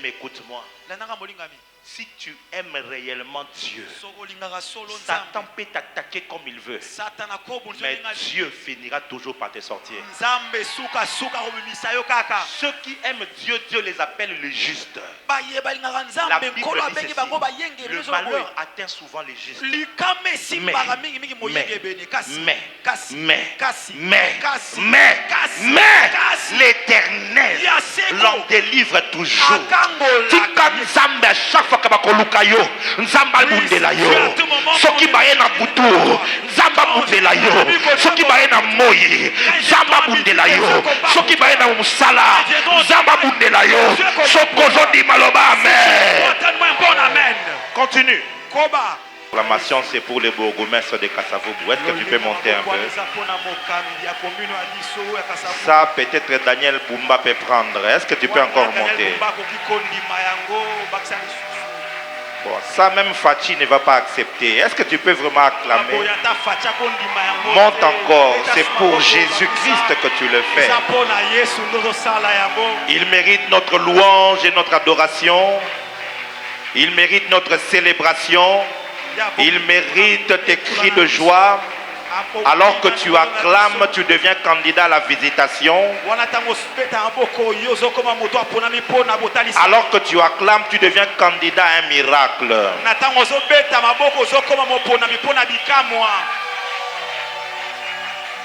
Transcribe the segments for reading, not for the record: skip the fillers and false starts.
bien-aimé, écoute-moi. Si tu aimes réellement Dieu, Satan peut t'attaquer comme il veut, mais Dieu finira toujours par te sortir. Ceux qui aiment Dieu, Dieu les appelle les justes. La Bible dit ceci, le malheur atteint souvent les justes. Mais l'Éternel l'en délivre toujours. Nzambe à chaque fois que bakoluka yo, Nzamba bundela yo. Soki baye na butu, Nzamba bundela yo. Soki baye na moyi, Nzamba bundela yo. Soki baye na musala, Nzamba bundela yo. Sokozo di maloba amen. Continue. L'acclamation, c'est pour les bourgmestres de Kasavubu. Est-ce que tu peux monter un peu? Ça, peut-être Daniel Bumba peut prendre. Est-ce que tu peux encore monter? Bon, ça même Fachi ne va pas accepter. Est-ce que tu peux vraiment acclamer? Monte encore. C'est pour Jésus-Christ que tu le fais. Il mérite notre louange et notre adoration. Il mérite notre célébration. Il mérite tes cris de joie. Alors que tu acclames, tu deviens candidat à la visitation. Alors que tu acclames, tu deviens candidat à un miracle.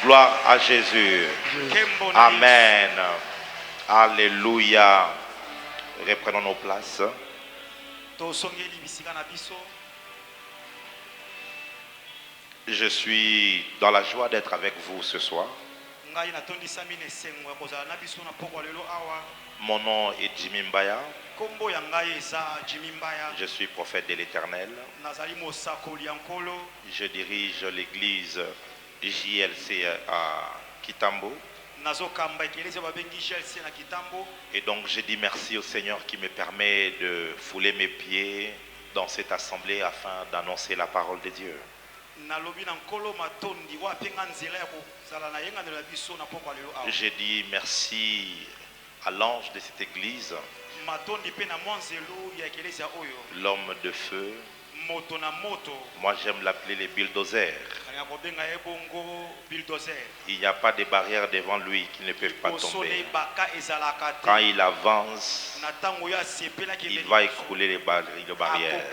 Gloire à Jésus. Amen. Alléluia. Reprenons nos places. Je suis dans la joie d'être avec vous ce soir. Mon nom est Jimmy Mbaya. Je suis prophète de l'Éternel. Je dirige l'église JLC à Kitambo. Et donc je dis merci au Seigneur qui me permet de fouler mes pieds dans cette assemblée afin d'annoncer la parole de Dieu. Je dis merci à l'ange de cette église, l'homme de feu. Moi j'aime l'appeler les bulldozers. Il n'y a pas de barrière devant lui qui ne peuvent pas tomber. Quand il avance, il va écrouler les barrières.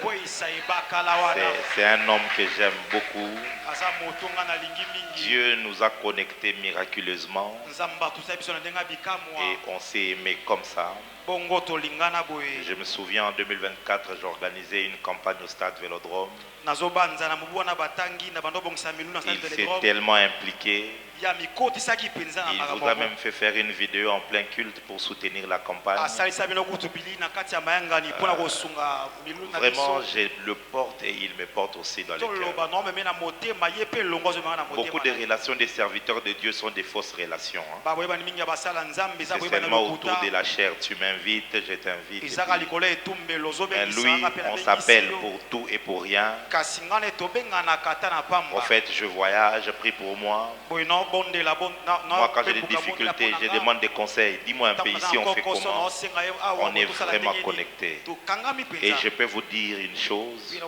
C'est un homme que j'aime beaucoup. Dieu nous a connectés miraculeusement et on s'est aimé comme ça. Je me souviens en 2024, j'ai organisé une campagne au stade Vélodrome. Il s'est tellement impliqué. Il vous a même fait faire une vidéo en plein culte pour soutenir la campagne. Vraiment, je le porte et il me porte aussi dans le cœur. Beaucoup de relations des serviteurs de Dieu sont des fausses relations. C'est seulement autour de la chair. Tu m'invites, je t'invite. Mais lui, on s'appelle pour tout et pour rien. En fait, je voyage, je prie pour moi. Moi, quand j'ai des difficultés, je demande des conseils. Dis-moi un peu ici, on fait comment? On est vraiment connectés. Et je peux vous dire une chose.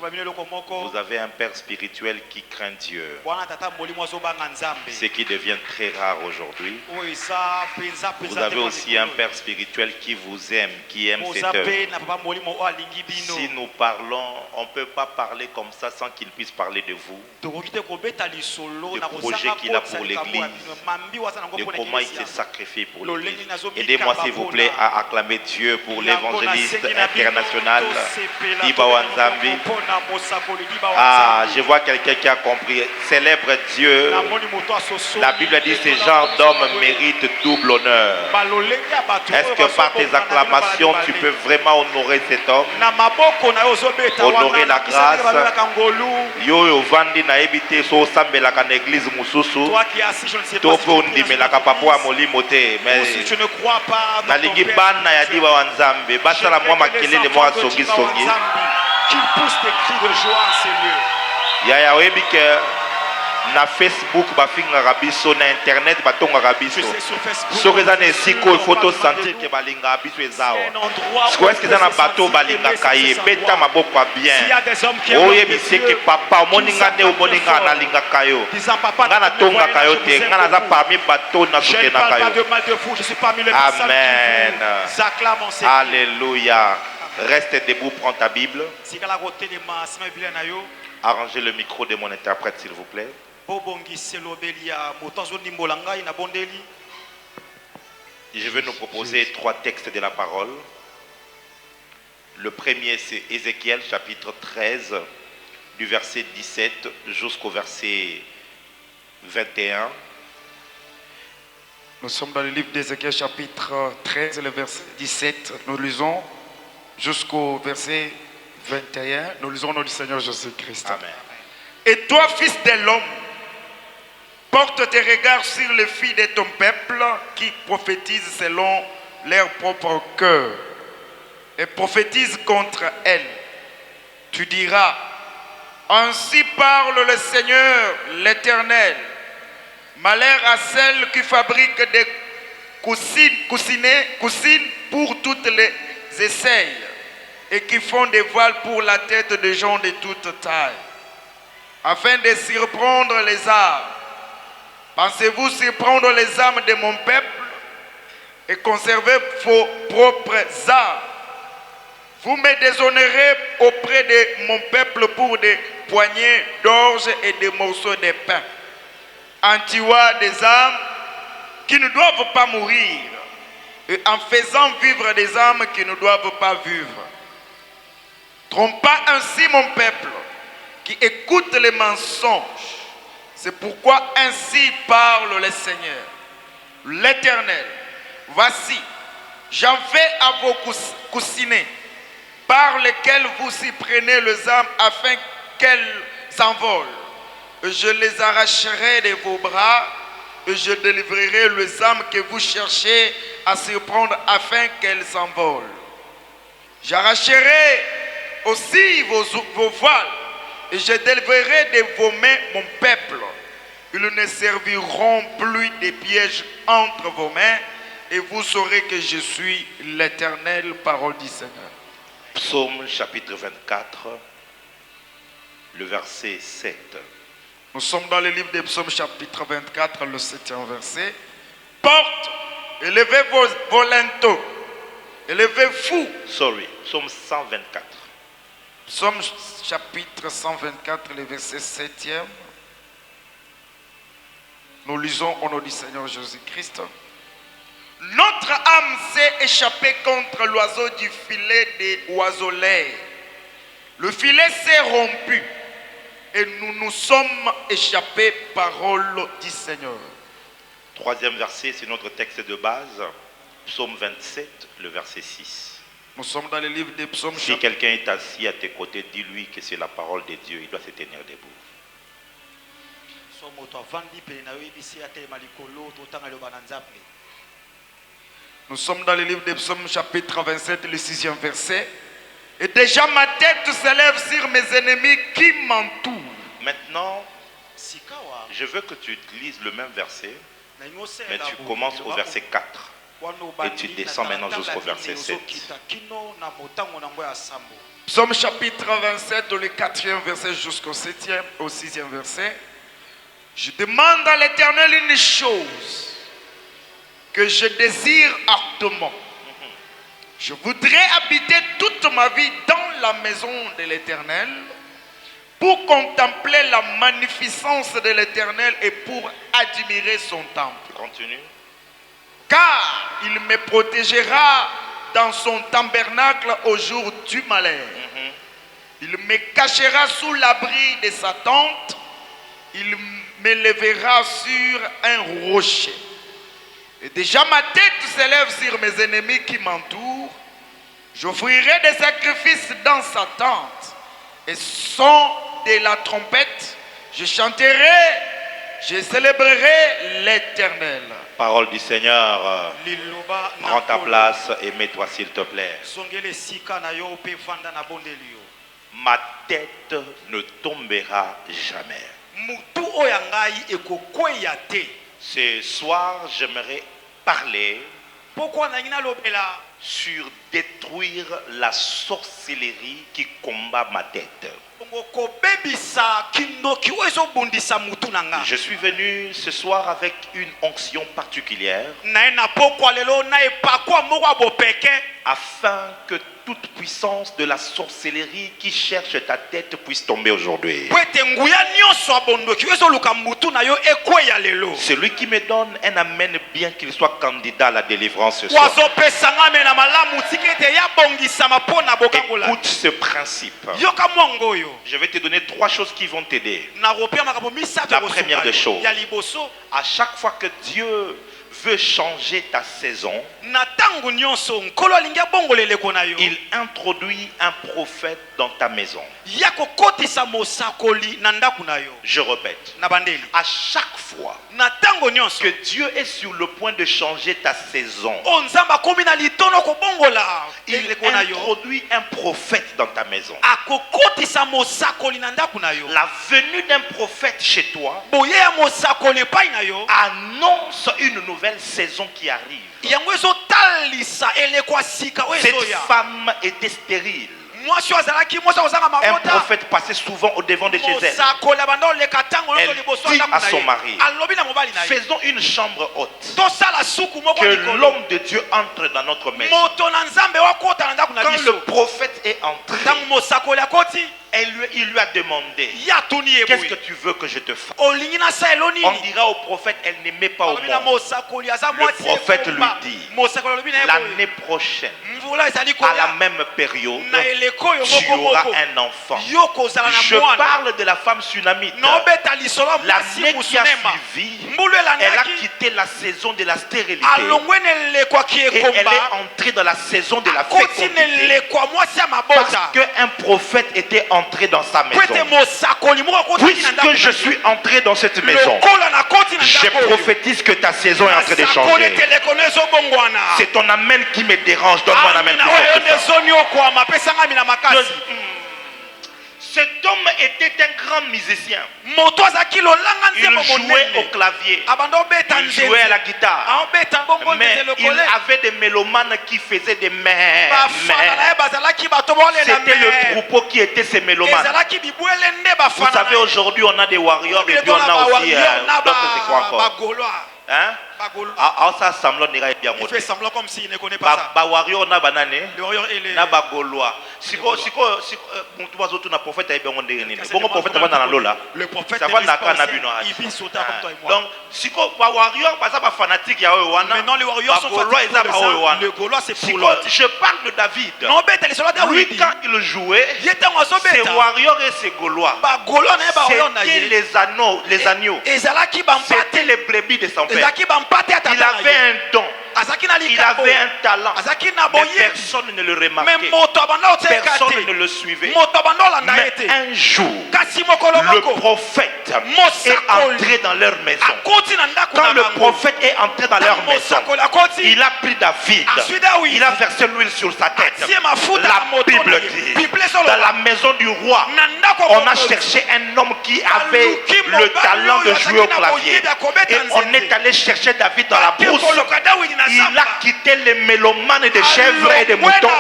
Vous avez un père spirituel qui craint Dieu. Ce qui devient très rare aujourd'hui. Vous avez aussi un père spirituel qui vous aime, qui aime cette œuvre. Si nous parlons, on ne peut pas parler comme ça sans qu'il puisse parler de vous. Le projet qu'il a pour l'église. De comment il s'est sacrifié pour l'église. Aidez-moi s'il vous plaît à acclamer Dieu pour l'évangéliste international Diba Wanzambi. Ah, je vois quelqu'un qui a compris. Célèbre Dieu. La Bible dit ces gens d'hommes méritent double honneur. Est-ce que par tes acclamations tu peux vraiment honorer cet homme? Honorer la grâce. Yo yo vandi na ebité so sambelaka na église mususu. Topo ndimelaka papua molimo te. Mais nalingi bana ya Diba Wanzambi. Basala mwa makelele mwa songi songi. Qu'il pousse des cris de joie en ces lieux. Yaya webi que na Facebook bafingaka biso na internet batongaka biso soki eza na esika oyo foto sentir ke balingaka biso ezawa sikoyo eske eza na bato balingaka ye beta maboko ya bien oyebisi eke papa omoni nga nde omoni nga nalingaka yo nga natongaka yo te nga naza parmi bato nasutenaka yo. Amen. Alléluia. Reste debout, prends ta Bible. Arrangez le micro de mon interprète s'il vous plaît. Je vais nous proposer 3 textes de la parole. Le premier c'est Ézéchiel chapitre 13 du verset 17 jusqu'au verset 21. Nous sommes dans le livre d'Ézéchiel chapitre 13, le verset 17. Nous lisons jusqu'au verset 21. Nous lisons au nom du Seigneur Jésus-Christ. Amen. Et toi, fils de l'homme, porte tes regards sur les filles de ton peuple qui prophétisent selon leur propre cœur et prophétisent contre elles. Tu diras, ainsi parle le Seigneur l'Éternel. Malheur à celles qui fabriquent des coussines pour toutes les essais et qui font des voiles pour la tête de gens de toute taille, afin de surprendre les âmes. Pensez-vous surprendre les âmes de mon peuple et conserver vos propres âmes? Vous me déshonorez auprès de mon peuple pour des poignées d'orge et des morceaux de pain. En tuant des âmes qui ne doivent pas mourir et en faisant vivre des âmes qui ne doivent pas vivre. Trompant ainsi mon peuple qui écoute les mensonges. C'est pourquoi ainsi parle le Seigneur, l'Éternel. Voici, j'en fais à vos coussinets par lesquels vous y prenez les âmes afin qu'elles s'envolent. Je les arracherai de vos bras et je délivrerai les âmes que vous cherchez à surprendre afin qu'elles s'envolent. J'arracherai aussi vos voiles et je délivrerai de vos mains mon peuple. Ils ne serviront plus de pièges entre vos mains et vous saurez que je suis l'Éternel, parole du Seigneur. Psaume chapitre 24, le verset 7. Nous sommes dans le livre des Psaumes chapitre 24, le 7e verset. Porte, élevez vos linteaux, élevez-vous. Psaume 124. Psaume chapitre 124, le verset 7e. Nous lisons au nom du Seigneur Jésus-Christ. Notre âme s'est échappée contre l'oiseau du filet des oiselets. Le filet s'est rompu et nous nous sommes échappés, parole du Seigneur. 3e verset, c'est notre texte de base. Psaume 27, le verset 6. Nous sommes dans le livre des psaumes. Si quelqu'un est assis à tes côtés, dis-lui que c'est la parole de Dieu. Il doit se tenir debout. Nous sommes dans le livre des psaumes chapitre 27, le 6e verset. Et déjà ma tête se lève sur mes ennemis qui m'entourent. Maintenant, je veux que tu lises le même verset, mais tu commences au verset 4 et tu descends maintenant jusqu'au verset 7. Psaume chapitre 27, le 4e verset jusqu'au 7e, au 6e verset. Je demande à l'Éternel une chose que je désire ardemment. Je voudrais habiter toute ma vie dans la maison de l'Éternel pour contempler la magnificence de l'Éternel et pour admirer son temple. Continue. Car il me protégera dans son tabernacle au jour du malheur. Il me cachera sous l'abri de sa tente. Il m'élèvera sur un rocher. Et déjà ma tête s'élève sur mes ennemis qui m'entourent. J'offrirai des sacrifices dans sa tente. Et son de la trompette, je chanterai, je célébrerai l'Éternel. Parole du Seigneur. Prends ta place et mets-toi s'il te plaît. Ma tête ne tombera jamais. Ce soir, j'aimerais parler sur détruire la sorcellerie qui combat ma tête. Je suis venu ce soir avec une onction particulière afin que toute puissance de la sorcellerie qui cherche ta tête puisse tomber aujourd'hui. Celui qui me donne un amen, bien qu'il soit candidat à la délivrance ce soir. Écoute ce principe. Je vais te donner 3 choses qui vont t'aider. La première des choses, à chaque fois que Dieu veut changer ta saison, il introduit un prophète dans ta maison. Je répète, à chaque fois que Dieu est sur le point de changer ta saison, il introduit un prophète dans ta maison. La venue d'un prophète chez toi annonce une nouvelle saison qui arrive. Cette femme était stérile. Un prophète passait souvent au devant de chez elle. Elle dit à son mari, faisons une chambre haute, que l'homme de Dieu entre dans notre maison. Quand le prophète est entré, il lui a demandé, qu'est-ce que tu veux que je te fasse? On dira au prophète, elle n'aimait pas au monde. Le prophète lui dit, l'année prochaine, à la même période, tu auras un enfant. Je parle de la femme sunamite. L'année qui a suivi, elle a quitté la saison de la stérilité et elle est entrée dans la saison de la fécondité parce qu'un prophète était entré dans sa maison. Puisque je suis entré dans cette maison, je prophétise que ta saison est en train de changer. C'est ton amen qui me dérange. Donne-moi un amen plus fort que ça. Cet homme était un grand musicien. Il jouait au clavier, il jouait à la guitare, mais il avait des mélomanes qui faisaient des mères. C'était le troupeau qui était ces mélomanes. Vous savez, aujourd'hui on a des warriors et puis on a aussi d'autres, c'est quoi encore? Hein? Ça il fait semblant comme s'il ne connaît pas ça. Warrior na banane. Le warrior et les. Na bagoloa. Le prophète ça va il vit sur terre comme toi et moi. Donc warrior fanatique ya wana. Maintenant les warriors sont fanatiques. Le Gaulois c'est pour l'autre. Je parle de David. Lui quand il jouait, ses warriors et ses Gaulois, c'était les agneaux. C'était les brebis de son père. Il avait un don. Il avait un talent. Mais personne ne le remarquait. Personne ne le suivait. Mais un jour, le prophète est entré dans leur maison. Quand le prophète est entré dans leur maison, il a pris David. Il a versé l'huile sur sa tête. La Bible dit, dans la maison du roi, on a cherché un homme qui avait le talent de jouer au clavier. Et on est allé chercher David dans la brousse. Il a quitté les mélomanes des chèvres et des moutons.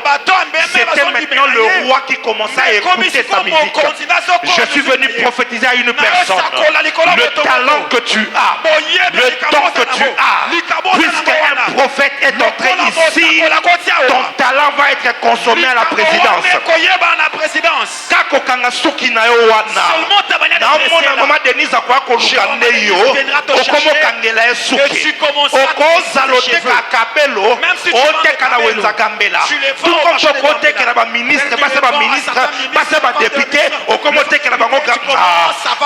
C'était maintenant le roi qui commençait à écouter sa musique. Je suis venu prophétiser à une personne. Le talent que tu as, le don que tu as, puisque un prophète est entré ici, ton talent va être consommé à la présidence. Même si tu tout comme tu côté que la ministre, pas sa ministre, pas sa député, au commenté que la banque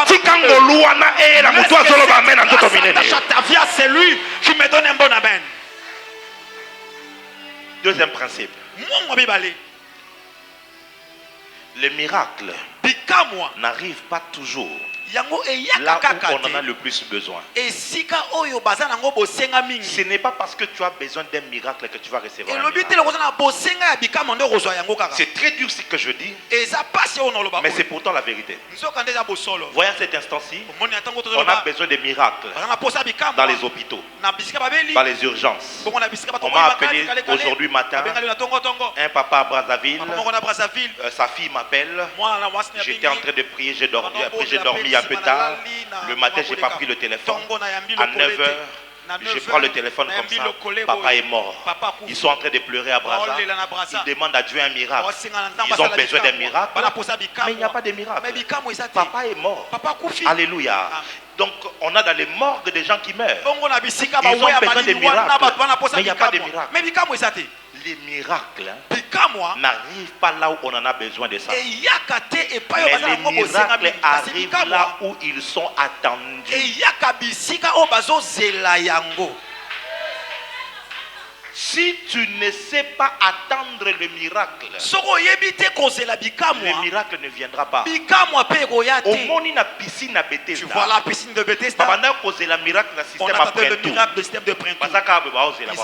Tikangoluana et la moutoise de l'Obamen en tout dominé. C'est lui qui me donne un bon amen. Deuxième principe. Les miracles n'arrivent pas toujours là où on en a le plus besoin. Ce n'est pas parce que tu as besoin d'un miracle que tu vas recevoir un miracle. C'est très dur ce que je dis, mais c'est pourtant la vérité. Voyons cet instant-ci, on a besoin de miracles dans les hôpitaux, dans les urgences. On m'a appelé aujourd'hui matin, un papa à Brazzaville, sa fille m'appelle, j'étais en train de prier, j'ai dormi, après j'ai dormi un peu tard, le matin j'ai pas pris le téléphone, à 9h, je prends le téléphone comme ça, papa est mort. Ils sont en train de pleurer à Brazza. Ils demandent à Dieu un miracle. Ils ont besoin d'un miracle, mais il n'y a pas de miracle. Papa est mort. Alléluia. Donc on a dans les morgues des gens qui meurent. Ils ont besoin de miracles, mais il n'y a pas de miracle. Les miracles n'arrivent pas là où on en a besoin de ça. Mais les miracles arrivent là où ils sont attendus. Si tu ne sais pas attendre le miracle, le miracle ne viendra pas. Au monde, il y a piscine à Bethesda. Tu vois la piscine de Bethesda. On a attendu le miracle de système de printemps.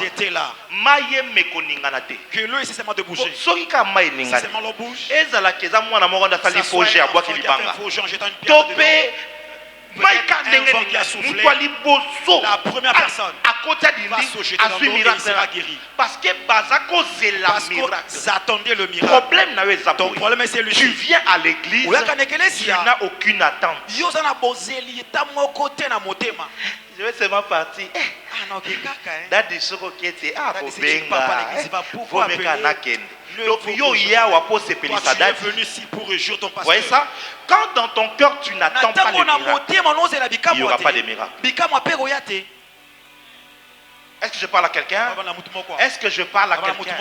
Ils étaient là. Que l'eau est nécessairement de bouger. Nécessairement l'eau bouge. La première personne va se jeter dans l'eau et il sera guéri. Parce que j'attendais le miracle. Ton problème c'est lui. Tu viens à l'église, tu n'as aucune attente. Je vais seulement partir. Dadi soko qui était donc tu es venu ici pour réjouir ton pasteur. Voyez ça? Quand dans ton cœur tu n'attends pas le miracle, il n'y aura pas de miracle. Est-ce que je parle à quelqu'un? Est-ce que je parle à quelqu'un?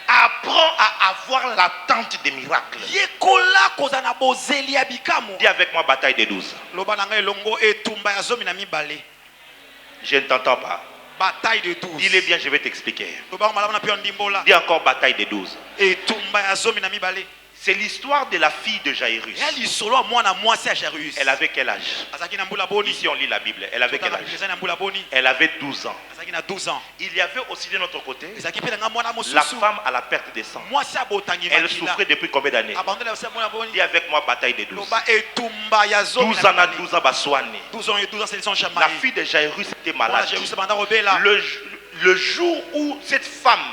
Apprends à avoir l'attente des miracles. Dis avec moi bataille des 12. Je ne t'entends pas. Bataille de 12. Dis-le bien, je vais t'expliquer. Dis encore bataille des 12. C'est l'histoire de la fille de Jairus. Elle avait quel âge? Ici on lit la Bible. Elle avait quel âge? Elle avait 12 ans. Il y avait aussi de notre côté la femme à la perte de sang. Elle souffrait depuis combien d'années? Dis avec moi bataille des 12. 12 ans à 12 ans bassoani. La fille de Jairus était malade. Le jour où cette femme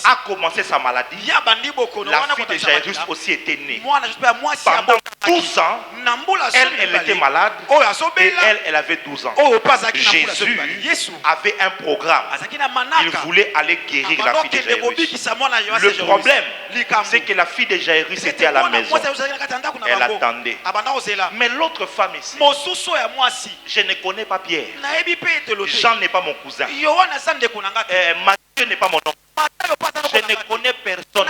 a commencé sa maladie, la fille de Jairus aussi était née. Pendant 12 ans, elle était malade et elle avait 12 ans. Jésus avait un programme. Il voulait aller guérir la fille de Jairus. Le problème, c'est que la fille de Jairus était à la maison. Elle attendait. Mais l'autre femme ici, je ne connais pas Pierre. Jean n'est pas mon cousin. Mathieu n'est pas mon oncle. Je ne connais personne.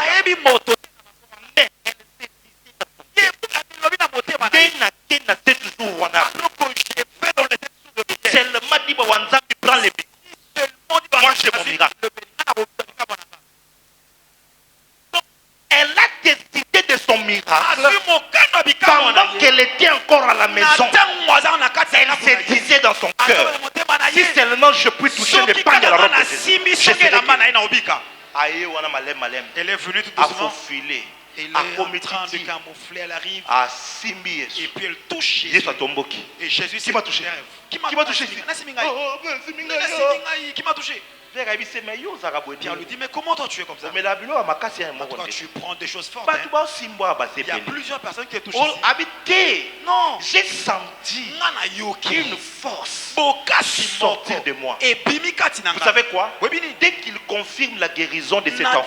Seulement dit Wanza qui prend les billes. Moi j'ai mon miracle. Elle a décidé de son miracle pendant qu'elle était encore à la maison. Elle se disait dans son cœur, si seulement je puis toucher le pan de la robe de Jésus, je serai guéri. Elle est venue tout doucement. Elle est en train de camoufler, elle arrive. Et puis elle touche Jésus. Et Jésus qui m'a touché? Qui m'a touché? Qui m'a touché? Pierre lui dit, mais comment toi tu es comme ça? Toi tu prends des choses fortes. Il y a plusieurs personnes qui touchent ici. Non. J'ai senti une force sortir de moi. Vous savez quoi? Dès qu'il confirme la guérison de cette femme,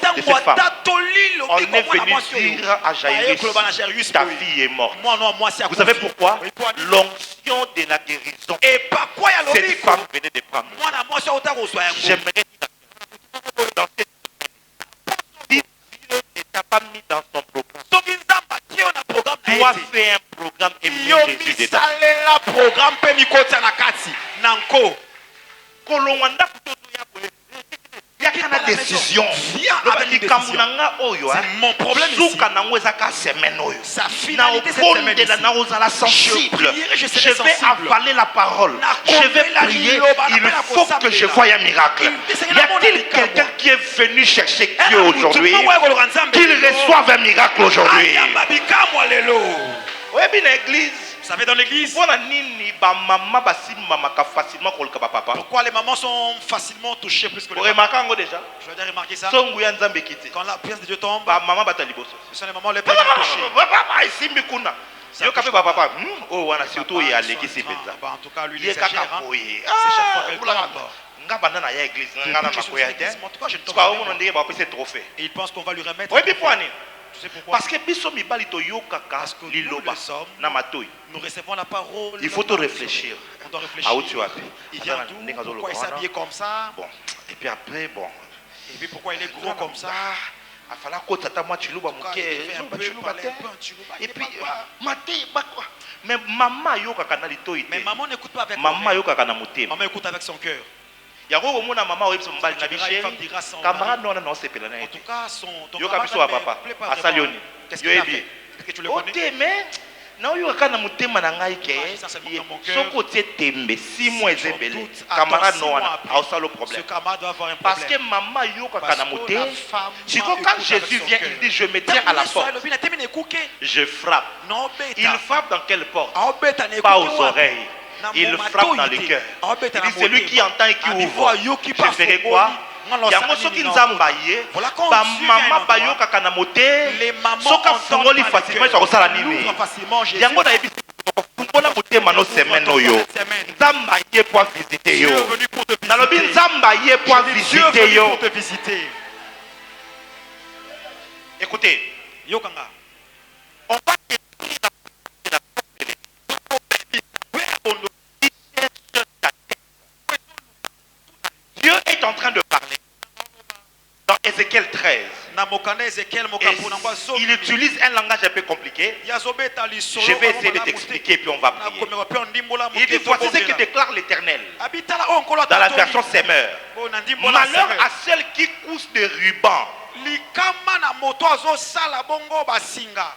on est venu dire à Jairus, ta fille est morte. Vous savez pourquoi? L'onction de la guérison, cette femme venait de prendre. J'aimerais dans cette si Dieu ne t'a pas mis dans son programme, doit faire un programme et mettre Jésus dedans. Il y a une décision. Viens avec une décision. C'est mon problème ici. Sa finalité cette semaine ici. Je vais avaler la parole. Je vais prier. Il faut que je voie un miracle. Y a-t-il quelqu'un qui est venu chercher Dieu aujourd'hui? Qu'il reçoive un miracle aujourd'hui. Oui, bien l'église. Vous savez, dans l'église, pourquoi les mamans sont facilement touchées plus que les papas? Je vais remarquer ça. Quand la pièce de Dieu tombe, ce sont les mamans les plus touchées. En tout cas, lui, il exagère. C'est chaque fois qu'elle tombe. Et il pense qu'on va lui remettre. Tu sais pourquoi? Parce que nous recevons la parole. Il faut te réfléchir. On doit réfléchir. Il vient d'où? Pourquoi il s'habille comme ça? Bon. Et puis après, bon. Et puis pourquoi il est gros comme ça? Et puis, mais maman n'écoute pas avec maman écoute avec son cœur. En tout cas, ton camarade qu'est-ce qu'il a fait? Est-ce que tu le connais? Non, il y a un motema na ngai ke soko tie tembe 6 mois ezebele camarade no wana a ça le problème parce que maman yoka kana moté si quand Jésus vient il dit je me tiens à la porte je frappe il frappe dans quelle porte pas aux oreilles il frappe dans le cœur il dit celui qui entend et qui ouvre je ferai quoi yango soki nzamba ye bamama bayokaka na mote soki afungoli facilement eso akosala nini yango nayebi fungola motema no semaine oyo nzamba ye po avisite yo nalobi nzamba ye po avisite yo. Écoutez, yokanga on va Dieu est en train de parler dans Ézéchiel 13. Il utilise un langage un peu compliqué. Je vais essayer de t'expliquer puis on va prier. Il dit voici ce que déclare l'Éternel dans la version Semeur. Malheur à celle qui couche des rubans.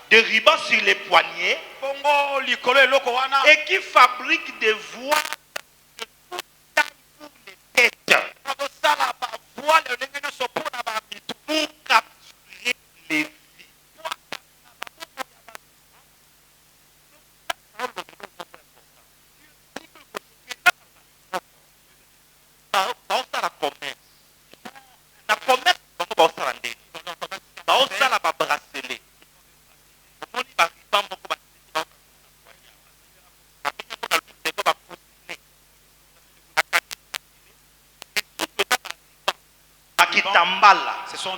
Des rubans sur les poignets et qui fabrique des voiles pour les têtes. Pour capturer les vies. La commerce. La commerce, la bracelet. Kitambala,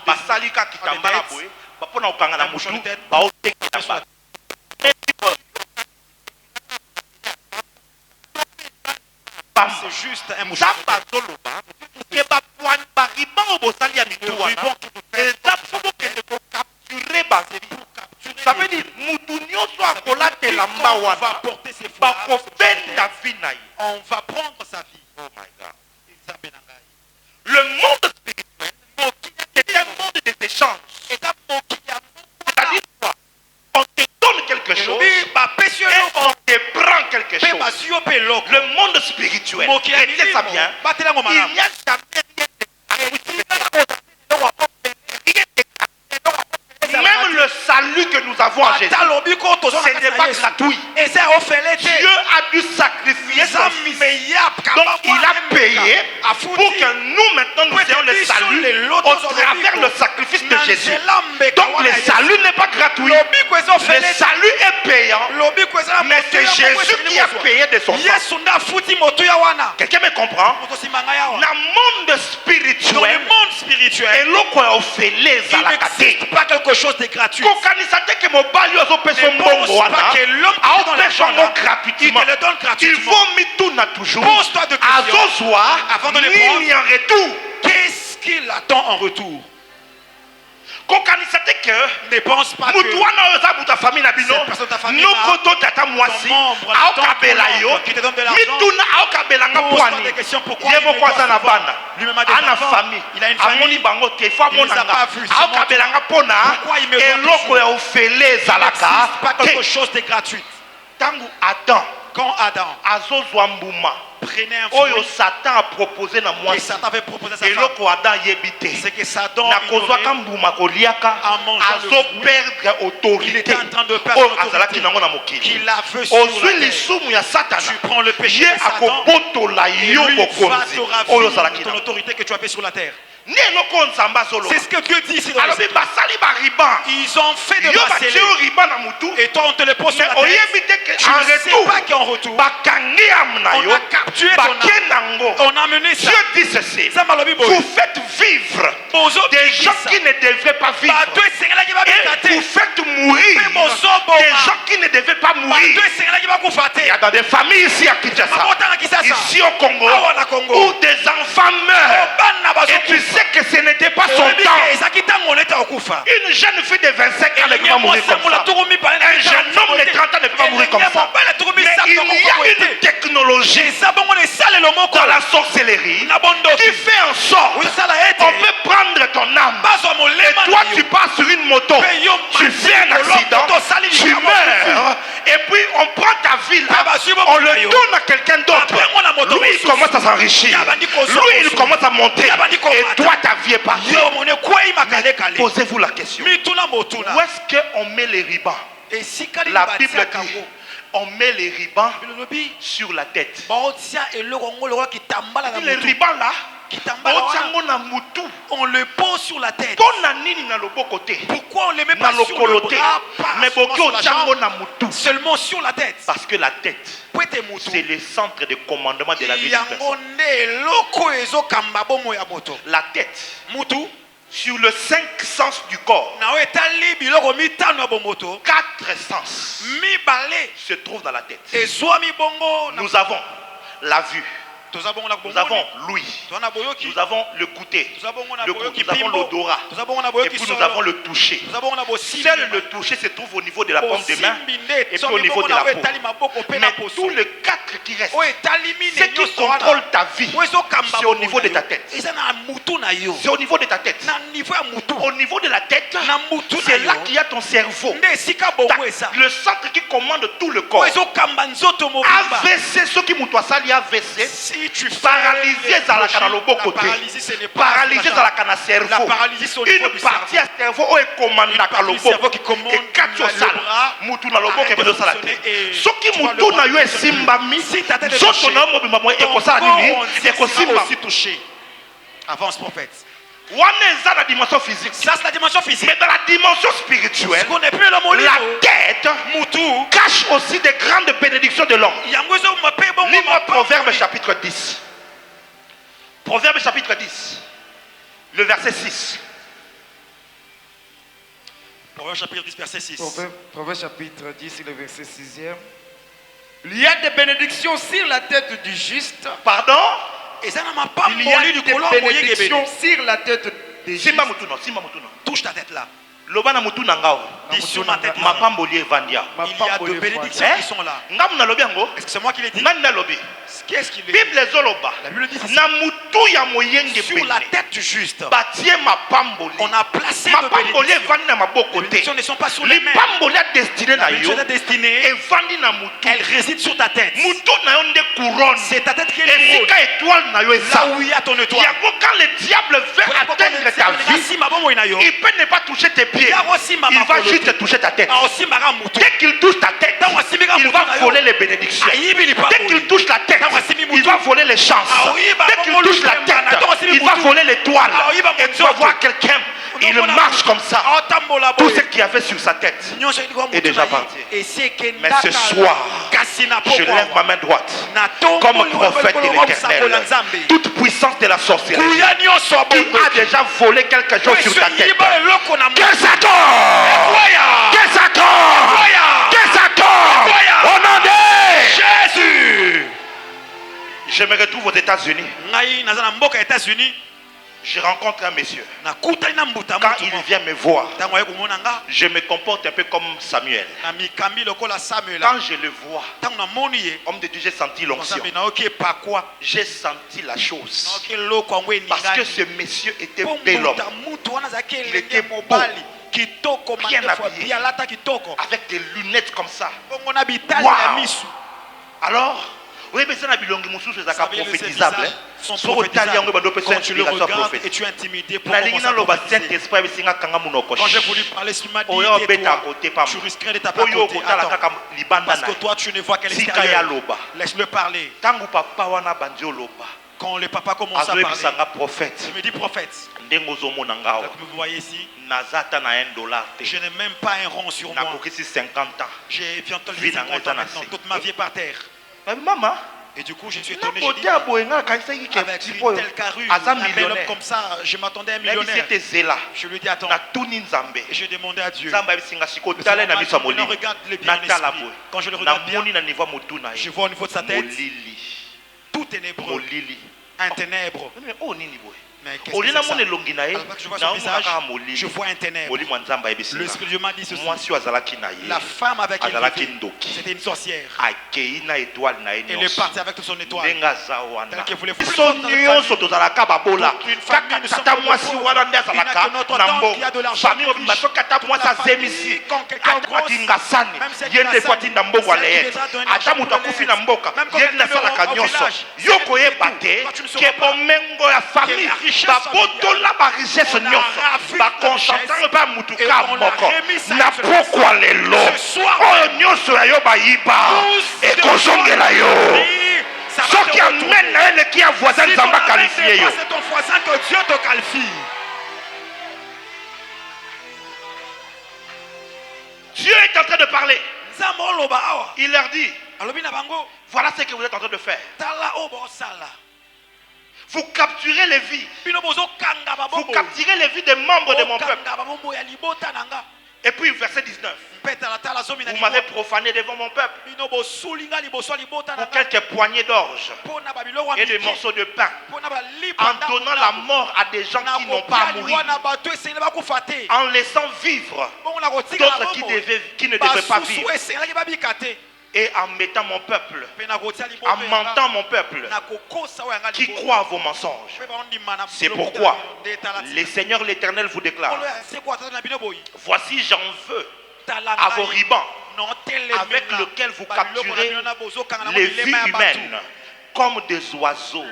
basalika kitambala boye, bapona okanga na mutu, baotekela. C'est juste un mouchoir. Que bapouane bariban au bosali ya mitouana. Exactement que ne faut capturer basebi. Ça veut dire mutunio soit kolate lamba wana. On va porter ses fois. On va prendre sa vie. Oh my God. Le monde spirituel est un monde des échanges. C'est-à-dire quoi? On te donne quelque chose et on te prend quelque chose. Le monde spirituel, retenez ça bien, il n'y a jamais même le salut que nous avons en Jésus, ce n'est pas gratuit. Dieu a dû sacrifier son fils. Donc il a payé pour que nous maintenant nous ayons le salut au travers le sacrifice de Jésus. Donc le salut n'est pas gratuit. Le salut est payant. Mais c'est Jésus qui a payé de son sang. Quelqu'un me comprend? Dans le monde spirituel, et l'eau a offert les n'existe pas quelque chose de gratuit. Il faut mituna toujours. Pose-toi de questions avant de les prendre. En retour. Qu'est-ce qu'il attend en retour? Ne pense pas que cette personne de ta famille qui te donne de l'argent pose pas des questions pourquoi il lui-même a des enfants, il a une famille, il ne les a pas vus. Pourquoi il me doit pas quelque chose de gratuit. Quand Adam prenait un fruit Satan a proposé na moi, et Satan avait proposé à sa femme, c'est que Satan perdre il était en train de perdre l'autorité qu'il a fait sur la terre. Tu prends le péché de Satan et lui va te raviver ton autorité que tu as fait sur la terre. C'est ce que Dieu dit ici dans le Seigneur. Ils ont fait de bracelets et toi on te le pose sur la tête. Tu ne sais pas qu'en retour on a capturé ton âme. On a mené ça. Dieu dit ceci: vous faites vivre des gens qui ne devraient pas vivre et vous faites mourir des gens qui ne devaient pas mourir. Il y a dans des familles ici à Kinshasa, ici au Congo, où des enfants meurent et tu sais que ce n'était pas son temps. Une jeune fille de 25 ans ne peut pas mourir comme ça. Un jeune homme de 30 ans ne peut pas mourir comme ça. Mais il y a une technologie dans la sorcellerie qui fait en sorte qu'on peut prendre ton âme et toi tu pars sur une moto, tu fais un accident, tu meurs et puis on prend ta vie là, on le donne à quelqu'un d'autre. Lui il commence à s'enrichir, lui il commence à monter et toi ta vie est partie. Posez-vous la question: où est-ce qu'on met les rubans? La Bible dit on met les rubans sur la tête. Les rubans là, on le pose sur la tête. Pourquoi on ne le met pas sur le bras, mais seulement sur la tête? Parce que la tête, c'est le centre de commandement de la vie d'une personne. La tête, sur le 5 sens du corps, 4 sens se trouvent dans la tête. Nous avons la vue, nous avons l'ouïe, nous avons le goûter, nous avons l'odorat, et puis nous avons le toucher. Seul le toucher se trouve au niveau de la paume de main et puis au niveau de la peau. Mais tous les 4 qui restent, ce qui contrôle ta vie, c'est au niveau de ta tête. C'est au niveau de ta tête. Au niveau de la tête, c'est là qu'il y a ton cerveau. Le centre qui commande tout le corps. AVC, ceux qui m'outoisali AVC, paralysé dans la canal paralysé dans la canal cerveau. Une partie à cerveau est commandée à lobo et 4 salles. Moutou na lobo ke bedo salate. Ce qui moutou na yo esimbami, soto na mo bimamo e ko sala nini e ko simba aussi touché. Avance prophète. Ça c'est la dimension physique. Mais dans la dimension spirituelle, la tête cache aussi des grandes bénédictions de l'homme. Lis-moi Proverbe chapitre 10. Proverbe chapitre 10, le verset 6. Proverbe chapitre 10, verset 6. Proverbe chapitre 10, le verset 6e. Il y a des bénédictions sur la tête du juste. Pardon? Il y a des bénédictions sur la tête des justes. Touche ta tête là. Dis sur ma tête. Il y a de bénédictions qui sont là. Est-ce que c'est moi qui l'ai dit? Qu'est-ce qu'il dit? La Bible dit sur la tête du juste. On a placé de bénédictions. Les bénédictions ne sont pas sur les mains. La bénédiction est destinée. Elle réside sur ta tête. C'est ta tête qui est le couronne. Là où il y a ton étoile. Quand le diable veut atteindre ta vie, il peut ne pas toucher tes pieds. Il va juste toucher ta tête. Dès qu'il touche ta tête, il va voler les bénédictions. Dès qu'il touche la tête, il va voler les chances. Dès qu'il touche la tête, il va voler l'étoile. Et tu vas voir quelqu'un, il marche comme ça. Tout ce qu'il y avait sur sa tête est déjà parti. Mais ce soir, je lève ma main droite comme prophète de l'Éternel. Toute puissance de la sorcellerie qui a déjà volé quelque chose sur ta tête, que ça tombe, que ça tombe, que ça tombe au nom de Jésus. Je me retrouve aux États-Unis. Je rencontre un monsieur. Quand il vient me voir, je me comporte un peu comme Samuel. Quand je le vois, homme de Dieu, j'ai senti l'onction. J'ai senti la chose. Parce que ce monsieur était bel homme. Il était beau, bien habillé, avec des lunettes comme ça. Wow. Alors, oui, mais ça n'a pas prophétisable. Quand tu le regardes et tu es intimidé, quand j'ai voulu parler sur ma dignité, tu risquerais de taper à côté. Parce que toi, tu ne vois qu'à l'extérieur. Laisse-le parler. Quand le papa commence à parler, il me dit prophète. Comme vous voyez ici, je n'ai même pas un rond sur moi. J'ai bientôt 50 ans maintenant. Toute ma vie est par terre. Maman. Et du coup, je suis étonné. Je dis, avec une telle carrure, un bel homme comme ça, je m'attendais à un millionnaire. Je lui dis, attends. Et je demandais à Dieu. Quand je le regarde bien, je vois au niveau de sa tête, tout ténébreux. Un ténèbre. Mais qu'est-ce que c'est ça? Alors que je vois son visage, je vois un ténèbre. L'Esprit de Dieu m'a dit ceci. La femme avec elle, c'était une sorcière. Elle est partie avec toute son étoile. Tel qu'elle voulait une famille, nous sommes il n'a que notre dent qui a de l'argent riche. La famille, quand quelqu'un grosse, même celle qui la salle, celle qui les a donné l'argent pour les même quand elle est au village, tu ne sauras pas quelle richesse babotola ba richesse nyonso ba concentre ba mutuka moko na pourquoi lelo oyo nyonso ya yo ba yiba et kozongela yo soki amène na ele qui a voisin nzamba qualifié yo c'est ton voisin que Dieu te qualifie. Dieu est en train de parler. Il leur dit, voilà ce que vous êtes en train de faire. Vous capturez les vies. Vous capturez les vies des membres de mon peuple. Et puis verset 19. Vous m'avez profané devant mon peuple pour quelques poignées d'orge et des morceaux de pain, en donnant la mort à des gens qui n'ont pas à mourir, en laissant vivre d'autres qui ne devraient pas vivre, et en mettant mon peuple, en mentant mon peuple qui croit à vos mensonges. C'est pourquoi le Seigneur l'Éternel vous déclare, voici j'en veux à vos rubans avec lesquels vous capturez les vies humaines comme des oiseaux.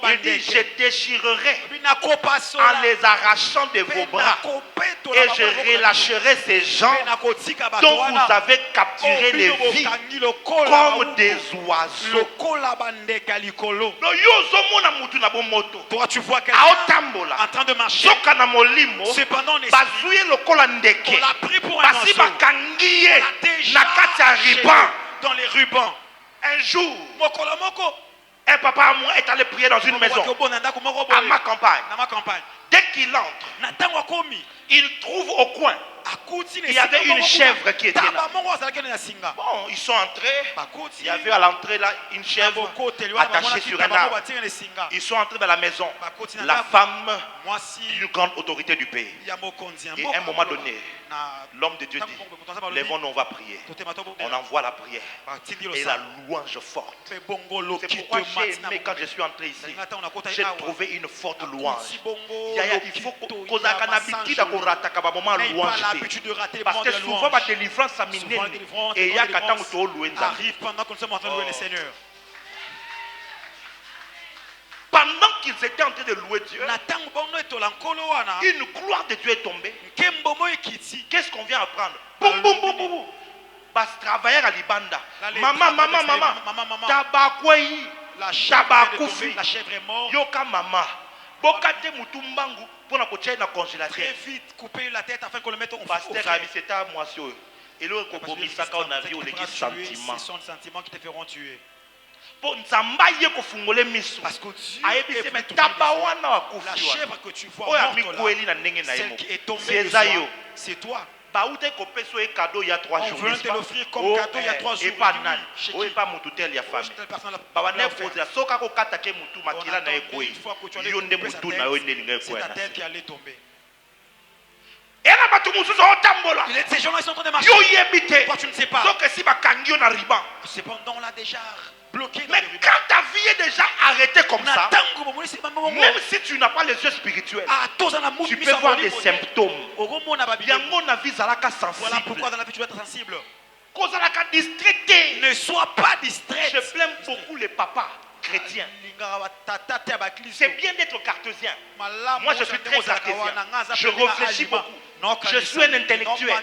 Il dit, je déchirerai en les arrachant de vos bras et je relâcherai ces gens dont vous avez capturé les vies comme des oiseaux. Toi tu vois quelqu'un en train de marcher. Cependant, on l'a pris pour un oiseau. On l'a déjà dans les rubans. Un jour, un papa à moi est allé prier dans une maison à ma campagne. Dès qu'il entre, il trouve au coin, il y avait une chèvre qui était là. Bon, ils sont entrés. Il y avait à l'entrée là une chèvre attachée sur un arbre. Ils sont entrés dans la maison. La femme d'une grande autorité du pays. Et à un moment donné, l'homme de Dieu dit, lèvons-nous, on va prier. On envoie la prière et la louange forte. C'est pourquoi j'ai aimé quand je suis entré ici. J'ai trouvé une forte louange. Il faut qu'on ait une habitude à moment louange. Parce que souvent ma délivrance et il y a arrive pendant que nous sommes en train de louer le Seigneur. Pendant qu'ils étaient en train de louer Dieu, une gloire de Dieu est tombée. Qu'est-ce qu'on vient apprendre? Boum boum boum boum. Bas travailleur à Libanda. Maman. Tabakwei. La chèvre est morte. Yoka mama. Bokate mutumbangu. Très vite couper la tête afin qu'on le mette au pasteur c'était à moi sur et le compromis on a vu les sentiments. Ce sont les sentiments qui te feront tuer. Pour nzambaye ko fungole miso parce que Dieu est tabawana la chèvre que tu vois morte là, celle qui est tombée, c'est toi. On veut te l'offrir comme cadeau il y a 3 jours. Et pas nan. Et pas mututel ya famille. Baba ne poser soka ko katake mutu makila na ekwe. Yonde mutu na yonde linga ekwe. C'est ta tête qui allait tomber. Et là batu mususu otambola. Ces gens-là ils sont en train de marcher. Yo yebite. Toi tu ne sais pas. Soka si bakangio na riban. Cependant on l'a déjà bloqué. Mais quand ta vie est déjà arrêtée comme ça, même si tu n'as pas les yeux spirituels, tu peux voir des symptômes. Voilà pourquoi dans la vie tu dois être sensible. Ne sois pas distrait. Je plains beaucoup les papas chrétiens. C'est bien d'être cartésien. Moi je suis très cartésien. Je réfléchis beaucoup. Je suis un intellectuel.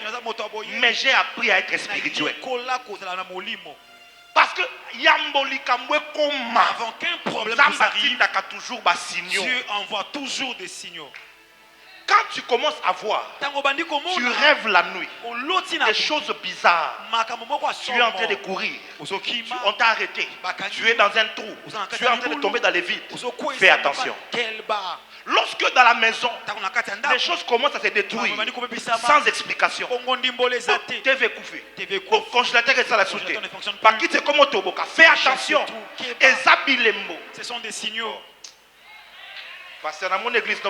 Mais j'ai appris à être spirituel. Parce que avant qu'un problème arrive, Dieu envoie toujours des signaux. Quand tu commences à voir, tu rêves la nuit, des choses bizarres. Tu es en train de courir, on t'a arrêté, tu es dans un trou, tu es en train de tomber dans les vides. Fais attention. Lorsque dans la maison, les choses commencent à se détruire sans explication. TV coupé, congélateur et ça la sauté. Par qui c'est comme Toboka. Fais attention. Ce sont des signaux. Parce que dans mon église, je te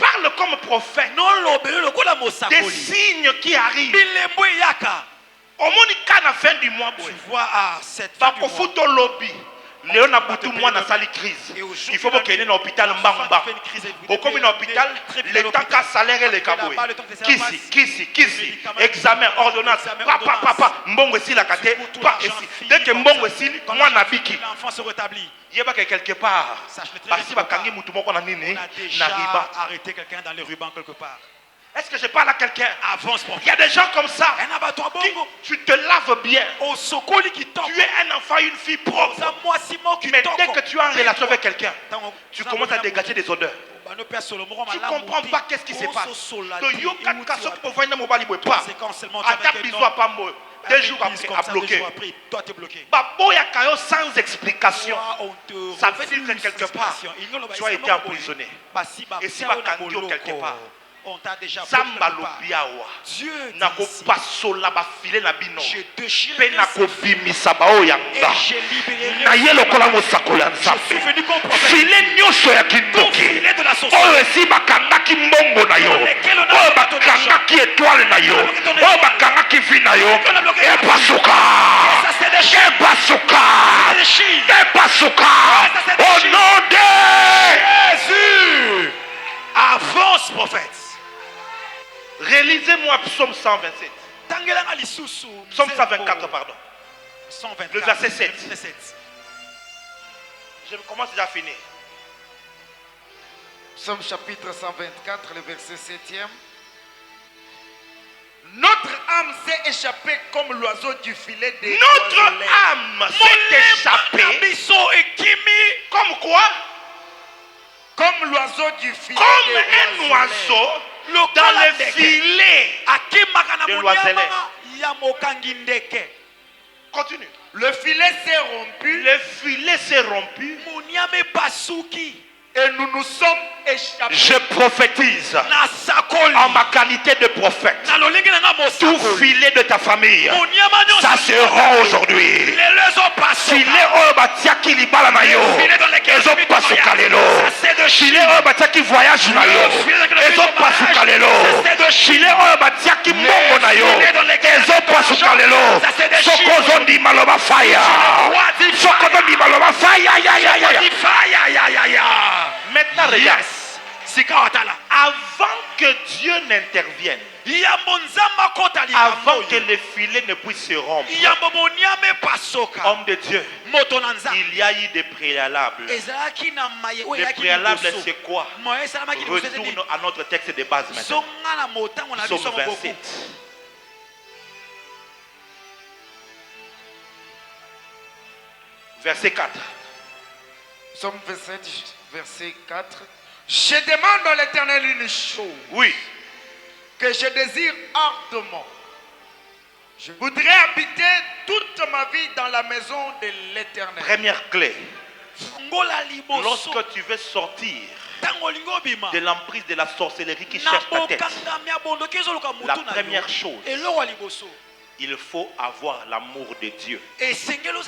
parle comme prophète. Des signes qui arrivent. Au moins, à la fin du mois, tu vois à cette fin du mois. Léon a beaucoup moins dans sa crise. Il faut qu'il y ait un hôpital Mbamba. Au comme un hôpital, le temps qu'à salaire et les caboués. Kisi, examen, ordonnance, papa, mbongo si la kate, pas ici. Dès que mbongo si, moi nabiki. L'enfant se rétablit. Il y a quelque part. Parce que on a déjà arrêté quelqu'un dans les rubans quelque part. Est-ce que je parle à quelqu'un? Avance, il y a des gens comme ça. Tu te laves bien. Tu es un enfant, une fille propre. Mais dès que tu es en relation avec quelqu'un, tu commences à dégager des odeurs. Tu ne comprends pas qu'est-ce qui se passe. Deux jours après, à bloquer. Sans explication. Ça veut dire que quelque part, tu as été emprisonné. Et si tu as quelque part, on t'a déjà Dieu n'a pas sola ba filé na bino. Pe na ko bimisa ba oyanga. Na yelo kola mo sakola nzambe. Filé nyosho ya kindoki. Oyo si bakanga ki mbongo na yo. Oyo bakanga ki étoile na yo. Oyo bakanga ki vie na yo. E pasuka. Au nom de Jésus. Avance, prophète. Réalisez-moi Psaume 127. Psaume 124, pardon. 124, le verset 7. Je commence déjà à finir. Psaume chapitre 124, le verset 7e. Notre âme s'est échappée comme l'oiseau du filet des Notre âme s'est échappée. Comme quoi? Comme l'oiseau du filet. Comme un oiseau dans le filet de l'oiselette. Continue. Le filet s'est rompu. Le filet s'est rompu. Et nous nous sommes échappés. Je prophétise en ma qualité de prophète. Tout filet de ta famille, ça se rend aujourd'hui. Filet obatia qui libala na yo. Ezo pasuka lelo. Filet obatia qui voyage na yo. Ezo pasuka lelo. Filet obatia qui mongo na yo. Ezo pasuka lelo. Soko zondi maloba fire. Soko zondi maloba fire. Ya. Maintenant, regarde. Avant que Dieu n'intervienne, avant que le filet ne puisse se rompre, homme de Dieu, il y a eu des préalables. Les préalables, c'est quoi? Retourne à notre texte de base maintenant. Psaume 27. Verset 4. Psaume 27, verset 4. Je demande à l'Éternel une chose. Oui. Que je désire ardemment. Je voudrais habiter toute ma vie dans la maison de l'Éternel. Première clé. Lorsque tu veux sortir de l'emprise de la sorcellerie qui cherche ta tête, la première chose, il faut avoir l'amour de Dieu. L'amour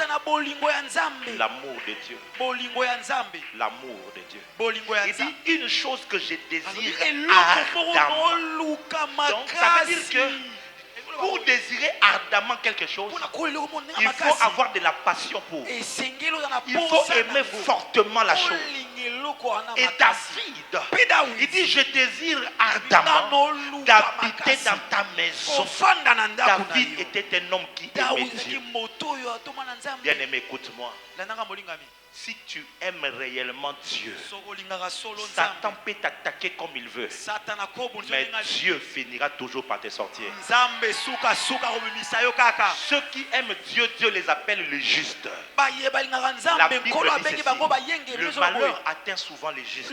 de Dieu. L'amour de Dieu. Il dit une chose que je désire ardemment. Donc ça veut dire que pour désirer ardemment quelque chose, il faut avoir de la passion pour. Il faut aimer fortement la chose. Et David, il dit je désire ardemment d'habiter dans ta maison. David était un homme qui aimait Dieu. Bien-aimé, écoute-moi. Si tu aimes réellement Dieu, Satan peut t'attaquer comme il veut, mais Dieu finira toujours par te sortir. Ceux qui aiment Dieu, Dieu les appelle les justes. La Bible dit ceci, le malheur atteint souvent les justes.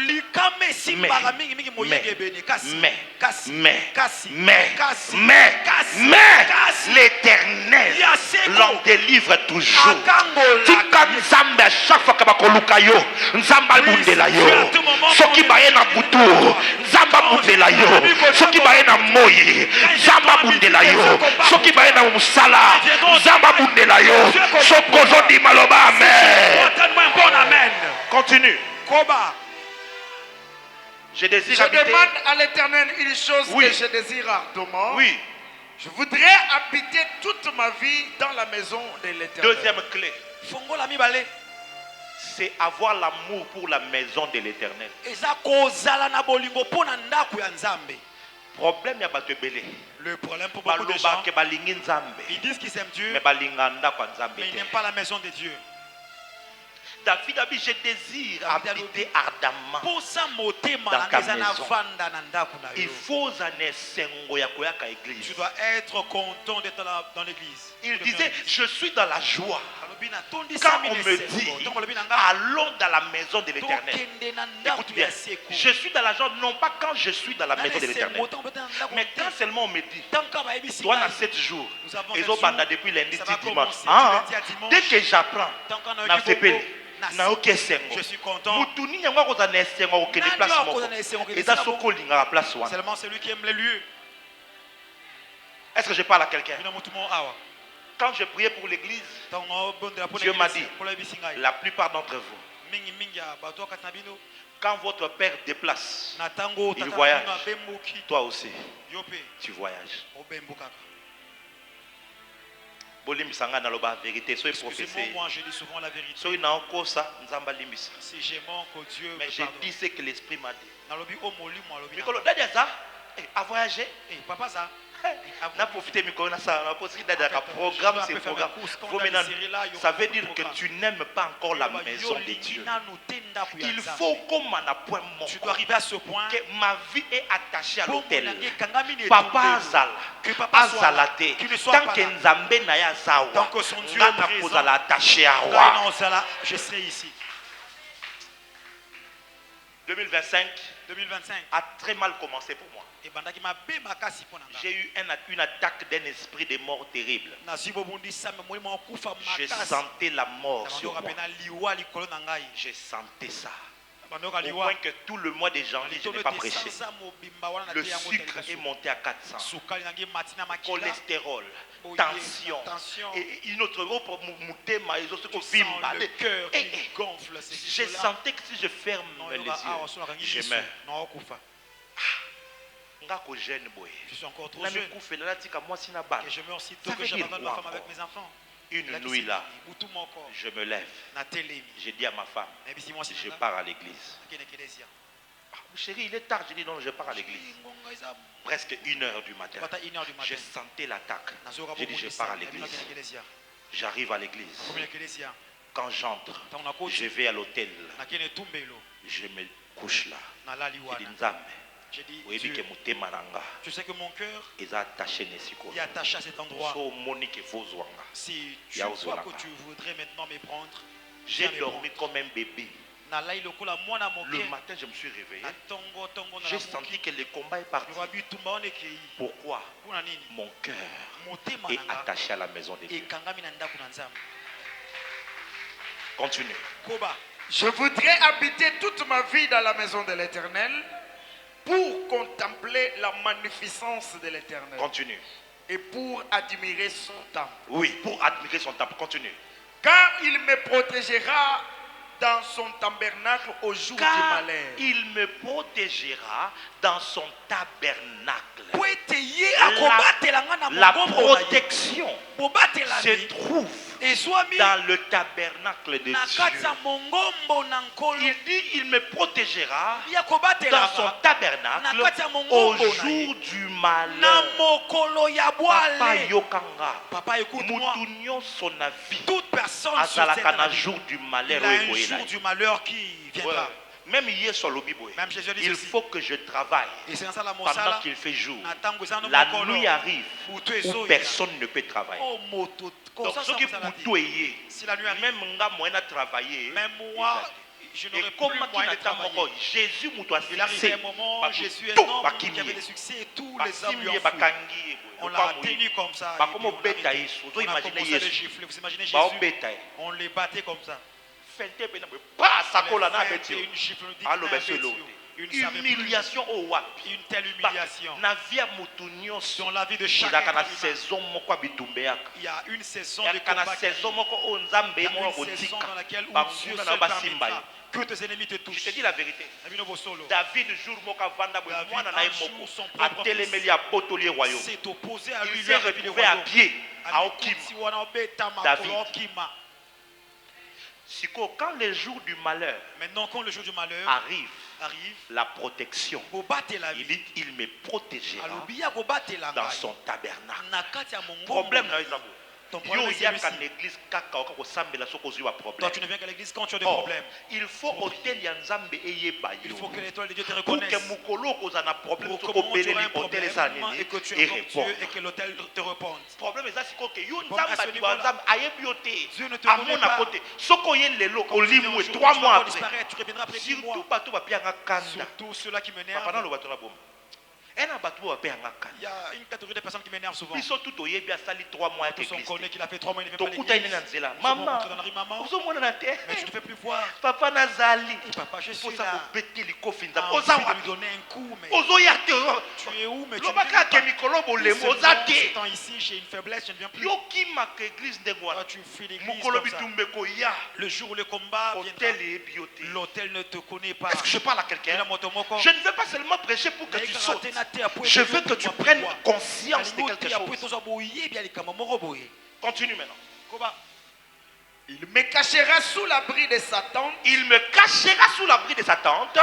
Mais l'Éternel l'en délivre toujours. Chaque fois que bakoluka yo nzamba bundela yo soki baye na butu nzamba bundela yo soki baye na moyi nzamba bundela yo soki baye na musala nzamba bundela yo sokozo di maloba amen. Continue. Je demande à l'Éternel une chose que je désire ardemment. Oui. Je voudrais habiter toute ma vie dans la maison de l'Éternel. Deuxième clé, c'est avoir l'amour pour la maison de l'Éternel. Problème ya bato ebele. Le problème pour beaucoup de gens, ils disent qu'ils aiment Dieu, mais ils n'aiment pas la maison de Dieu. David a dit je désire habiter ardemment dans ta maison. Il faut tu dois être content d'être dans l'église. Il disait je suis dans la joie quand on me dit allons dans la maison de l'Éternel. Écoute bien, je suis dans la joie non pas quand je suis dans la maison de l'Éternel, mais quand seulement on me dit toi dans 7 jours et depuis lundi dimanche, dès que j'apprends je suis content. Seulement celui qui aime les lieux. Est-ce que je parle à quelqu'un? Quand je priais pour l'église, Dieu m'a dit, la plupart d'entre vous, quand votre père déplace, il voyage, toi aussi, tu voyages. Excusez-moi, je dis souvent la vérité. Si je manque au Dieu, mais je dis ce que l'Esprit m'a dit. A voyagé. Papa ça. n'a profité programme, c'est programme. Ça veut dire que tu n'aimes pas encore la maison de Dieu. Il faut comme un point mort. Tu dois arriver à ce point que ma vie est attachée à l'autel. Papa Azala, tant que Nzambe Naya Zawa, tant que son Dieu est attaché à roi. Je serai ici. 2025 a très mal commencé pour moi. J'ai eu une attaque d'un esprit de mort terrible. Je sentais la mort sur moi. Je sentais ça. Au point que tout le mois de janvier, je n'ai pas prêché. Le sucre est monté à 400. Cholestérol, tension. Et une autre le cœur qui gonfle. Je sentais que si je ferme les yeux, je meurs. Je suis encore trop jeune. Et je meurs si tôt que j'abandonne ma femme avec mes enfants. Une nuit là, je me lève. J'ai dit à ma femme, je pars à l'église. Chérie, il est tard. J'ai dit non, je pars à l'église. Presque 1h du matin. Je sentais l'attaque. J'ai dit je pars à l'église. J'arrive à l'église. Quand j'entre, je vais à l'hôtel. Je me couche là. J'ai dit Nzambe. J'ai dit, je sais que mon cœur est attaché à cet endroit. Si tu vois que tu voudrais maintenant me prendre, j'ai dormi comme un bébé. Le matin, je me suis réveillé. J'ai senti que le combat est parti. Pourquoi? Mon cœur est attaché à la maison de Dieu. Continue. Je voudrais habiter toute ma vie dans la maison de l'Éternel pour contempler la magnificence de l'Éternel. Continue. Et pour admirer son temple. Oui, pour admirer son temple. Continue. Car il me protégera dans son tabernacle au jour du malheur. Il me protégera dans son tabernacle. La protection se trouve dans le tabernacle de Dieu. Il dit il me protégera dans son tabernacle au jour du malheur. Papa yokanga. Mutunyo son avis. Toute personne sur le jour du malheur. Il y a un jour du malheur qui viendra. Même hier sur le Bible, il faut que je travaille pendant qu'il fait jour. La nuit arrive où personne ne peut travailler. Donc ce qui peut tout même moi j'ai travaillé. Même moi, je n'aurais plus moyen de travailler. Jésus il arrive un moment, Jésus est un homme qui avait des succès et tous les hommes lui ont fui. On l'a tenu comme ça. On a commencé à les gifler. Vous imaginez Jésus? On les battait comme ça. Humiliation au wapi. Une telle humiliation. Dans la vie de chaque être humain. Il y a une saison de combat. Il y a une saison dans laquelle Dieu se permettra que tes ennemis te touchent. Je te dis la vérité. David s'est opposé à lui. Il s'est retrouvé à pied à Okima. David. Quand le jour du malheur, arrive, la protection, il dit il me protégera dans son tabernacle. Problème, ton problème est celui-ci. Toi, tu ne viens qu'à l'église quand tu as des problèmes. Il faut il faut que l'étoile de Dieu te reconnaisse. Pour que tu aies un problème et que tu aies et que l'autel te réponde. Dieu ne te connaît pas. Tu reviendras après 6 mois. Surtout ceux-là qui m'énervent. Il y a une catégorie de personnes qui m'énervent souvent. Tous on connaît qu'il a fait 3 mois, il ne vient pas à l'église. Maman, mais tu ne fais plus voir. Papa Nazali. Papa, je suis là. Envie de lui donner un coup, mais tu es où, mais tu ne viens pas. Ce temps ici, j'ai une faiblesse, je ne viens plus. Toi, tu fuis l'église comme ça. Le jour où le combat viendra, l'autel ne te connaît pas. Est-ce que je parle à quelqu'un? Je ne veux pas seulement prêcher pour que tu sautes. Je veux que tu prennes conscience de quelque chose. Continue maintenant. Il me cachera sous l'abri de sa tente. Il me cachera sous l'abri de sa tente.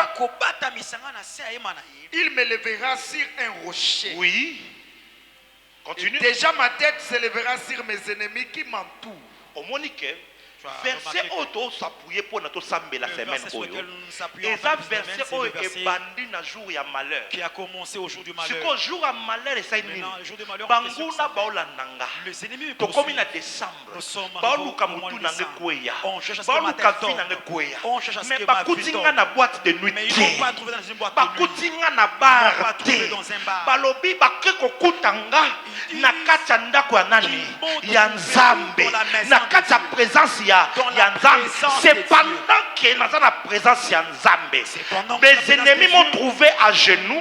Il me lèvera sur un rocher. Oui. Continue. Et déjà ma tête se lèvera sur mes ennemis qui m'entourent. Au Monique, verset auto s'appuyer pour notre sambe la semaine oyo. Et ça verset oyo est bandit na jour ya malheur. Qui a commencé au jour du malheur. C'est qu'au jour ya malheur et ça nini. Banguna baola nanga. Les ennemis to comme na décembre. Baoluka mutu nanga kweya. Baoluka fi nanga kweya. Mais bakutinga na boîte de nuit. Mais ils vont pas trouver dans une boîte de nuit. Bakutinga na bar. Pas trouver dans un bar. Balobi bakeko kutanga na kati ya ndako ya nani? Ya Nzambe. Na kati ya présence ya c'est pendant que dans la présence de Nzambe, mes ennemis m'ont trouvé à genoux.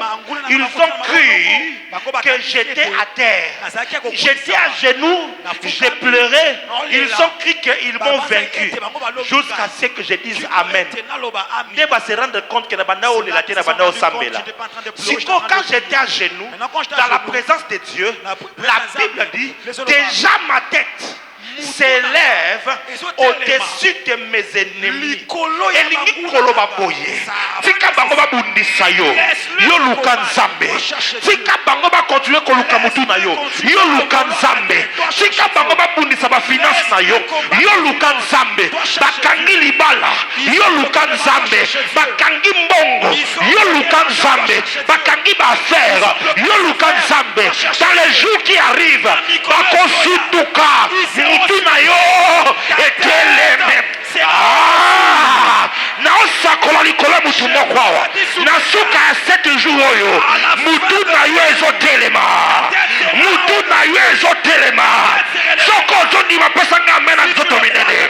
Ils ont cru que j'étais à terre. J'étais à genoux, j'ai pleuré. Ils ont cru qu'ils m'ont vaincu. Jusqu'à ce que je dise Amen. Ils vont se rendre compte que quand j'étais à genoux, dans la présence de Dieu, la Bible dit déjà ma tête s'élève au-dessus de mes ennemis. Elingi koloba boye. Tika bango ba bundisa yo. Yo luka Nzambe. Tika bango ba continuer koluka mutu na yo. Yo luka Nzambe. Tika bango ba bundisa ba finance na yo. Yo luka Nzambe. Bakangi libala. Yo luka Nzambe. Bakangi mbongo. Yo luka Nzambe. Bakangi ba affaire. Yo luka Nzambe. Dans les jours qui arrivent, bakosutuka. Mutu na yo eteleme. Naosakola likolo mutu moko awa. Nasuka ya 7 jours oyo. Mutu na yo ezotelema. Mutu na yo ezotelema. Soko ozondima pesa nga amen na nzoto minene.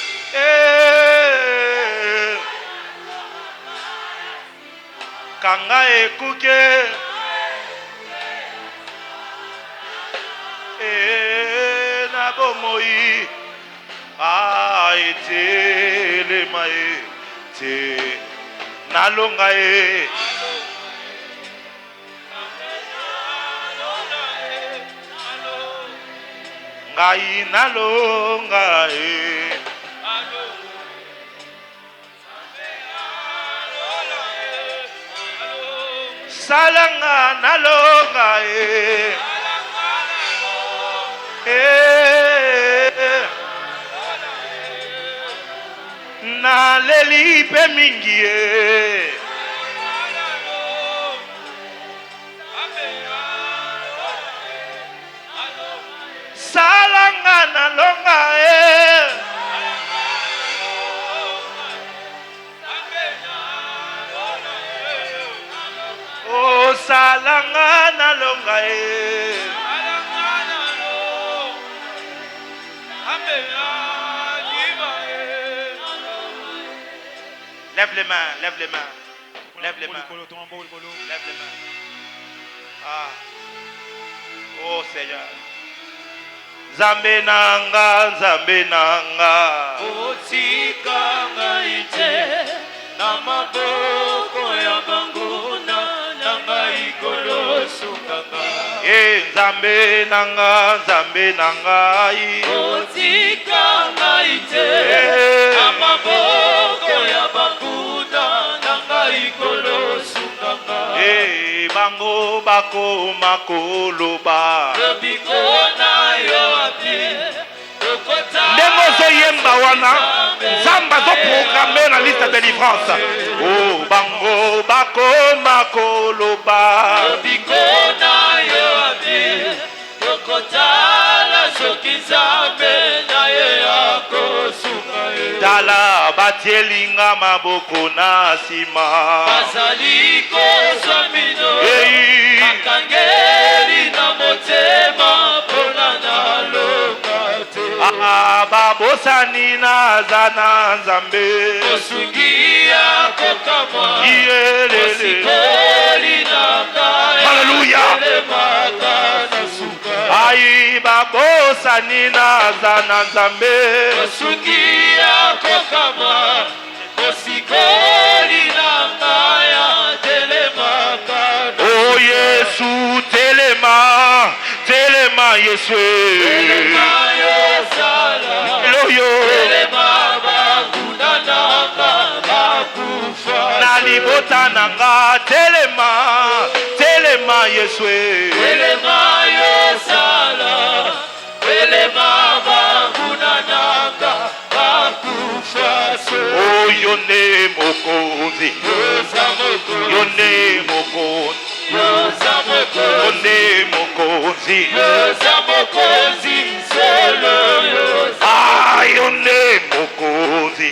kanga ekuke na bomoi etelema te nalonga ngai nalonga salanga nalonga naleli pe mingi salanga nalonga oh salanga nalonga lève les mains, lève les mains. Lève les mains. Lève les mains. Ah. Oh Seigneur. Zambe nanga, Zambe nanga. Otikanga ite na maboko ya banguna nanga ikolo sunganga. Zambe nanga, Zambe nanga. Otikanga ite na maboko ya banguna nanga ikolo sunganga. Bango bako makoloba. Bikona yo api. Ndemo zo yemba wana. Zamba zo programme na liste de délivrance. Oh bango bako makoloba. Bikona yo api. Tokotala sokizambe na ye akosunga ye. Tala batielinga maboko na sima. Bazali kozwamino. Makangeli na motema pona na lokate. Babosani na zana nzambe. Osungia kokamwa. Osikoli na kaya. Hallelujah. Ai babosani na zana nzambe. Osungia kokamwa. Osikoli na kaya. Oh Yesu telema, telema Yesu. Telema yosala. Telema bakuna nanga bakufa. Nalibota nanga telema, telema Yesu. Telema yosala. Telema bakuna nanga bakufa. Oh yone mokonzi. Yone mokonzi. Yone mokonzi. Ah yone mokonzi.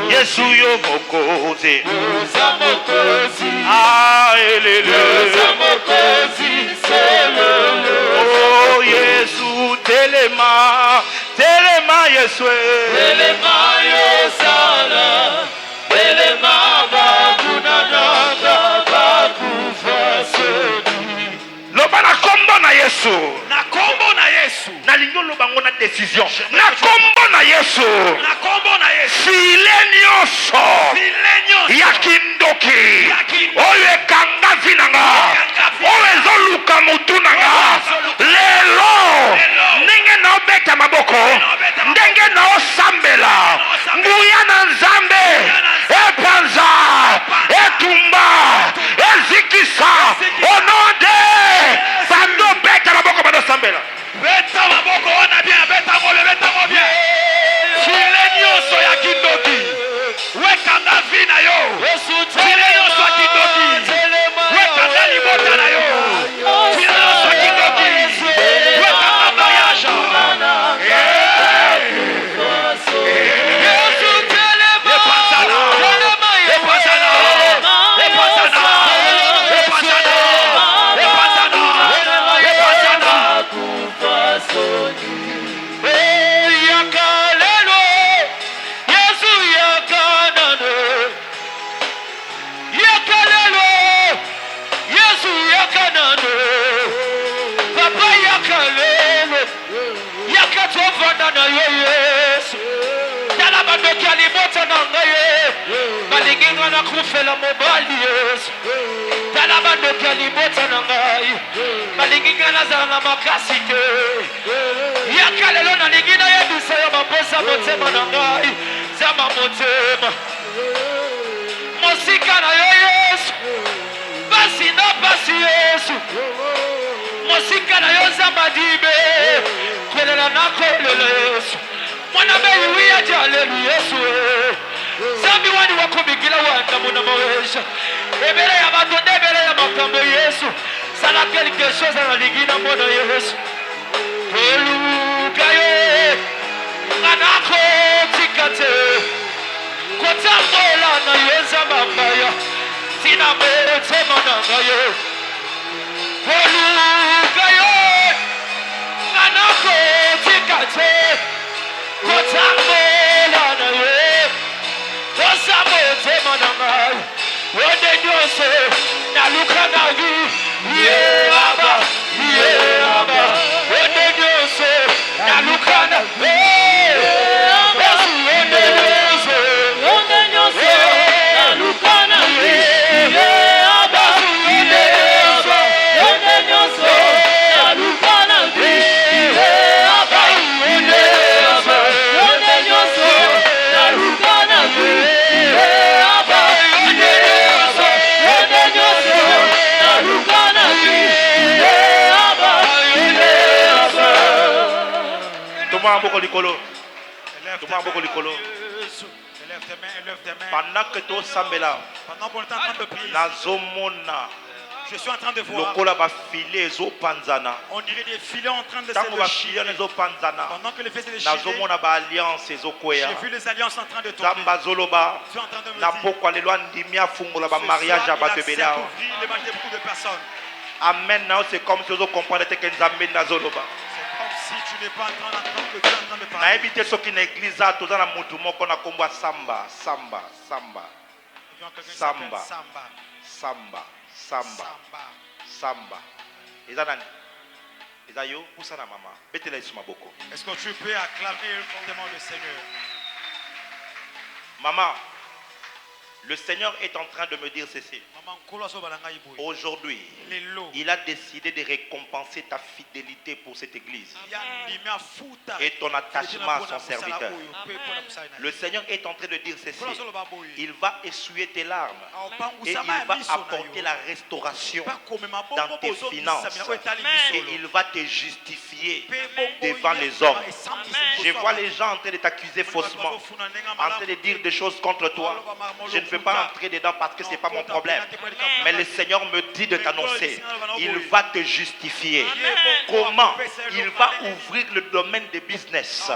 Yesu yo mokonzi. Ah elele. Oh Yesu telema, telema Yesu. Telema yosala. Telema bakuna nanga bakufa. Loba na kombo na Yesu. Na kombo na Yesu. Na lingo loba ngona décision. Na kombo na Yesu. Na kombo na Yesu. Filenyoso. Ya kindoki. Oyo ekanga vinanga. Oyo ezoluka mutu nanga. Lelo. Ndenge na obeta maboko. Ndenge na osambela. Nguya na nzambe. Epanza. Etumba. Ezikisa. Onode. Bando beta maboko bado sambela. Beta maboko wana bien. Beta mole beta mo bien. Filenyoso ya kindoki. Wekanga vina yo. Filenyoso ya kindoki. Wekanga libota na yo. Filenyoso ya kindoki. Wekanga mariage. na yo Yesu tala bandoki ya libota na ngai balingi nga na kufela mobali Yesu tala bandoki ya libota na ngai balingi nga nazala na makasi te yaka lelo nalingi nayebisa yo baposa motema na ngai zama motema mosika na yo Yesu basi na basi Yesu mosika na yo zamba dibe kolela na kolela Yesu mwana beyi ya jalelu Yesu zambi wani wakumikila wanda muna mawesha ebele ya batonde ebele ya makambo Yesu sala quelque chose na ligina mwana Yesu oluka yo anako tikate kotambola na yeza mambaya sina motema na ngayo oluka yo anako tikate kotambola na ye tosa motema na ngayo wende nyose na luka na vi ye aba wende nyose na luka na Élève tes mains. Pendant que tu sambela, Pendant qu'on est en train de prier, je suis en train de voir. On dirait des filets en train de se déchirer. Pendant que les filets se déchirent, j'ai vu les alliances en train de tomber. Je suis en train de me dire, il a ouvert les mains de beaucoup de personnes. Amen. C'est comme si vous comprenez que nous avons Si tu n'es pas en train d'entendre que tu es en train de parler. naebite soki na église a toza na mutu moko na kombo samba eza nani eza yo pusa na mama betela yesu maboko. Est-ce que tu peux acclamer fortement le Seigneur? Maman, le Seigneur est en train de me dire ceci. Aujourd'hui, il a décidé de récompenser ta fidélité pour cette église et ton attachement à son serviteur. Le Seigneur est en train de dire ceci. Il va essuyer tes larmes et il va apporter la restauration dans tes finances et il va te justifier devant les hommes. Je vois les gens en train de t'accuser faussement, en train de dire des choses contre toi. Je ne vais pas entrer dedans parce que ce n'est pas mon problème. Mais le Seigneur me dit de t'annoncer, il va te justifier. Comment? Il va ouvrir le domaine des business.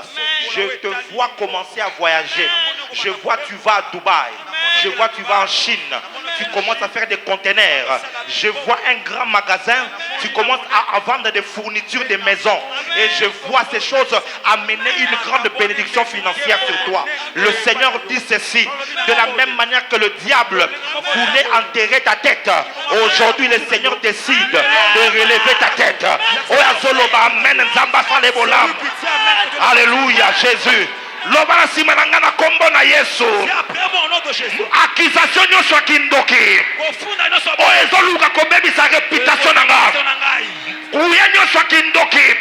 Je te vois commencer à voyager. Je vois tu vas à Dubaï. Je vois tu vas en Chine. Tu commences à faire des containers. Je vois un grand magasin. Tu commences à vendre des fournitures de maisons. Et je vois ces choses amener une grande bénédiction financière sur toi. Le Seigneur dit ceci. De la même manière que le diable voulait enterrer ta tête, aujourd'hui le Seigneur décide de relever ta tête. Alléluia, Jésus. Loba simananga na kombo na Yesu. Accusation nyonso kindoki. O ezoluka kobebisa réputation nanga. Kuya nyonso kindoki.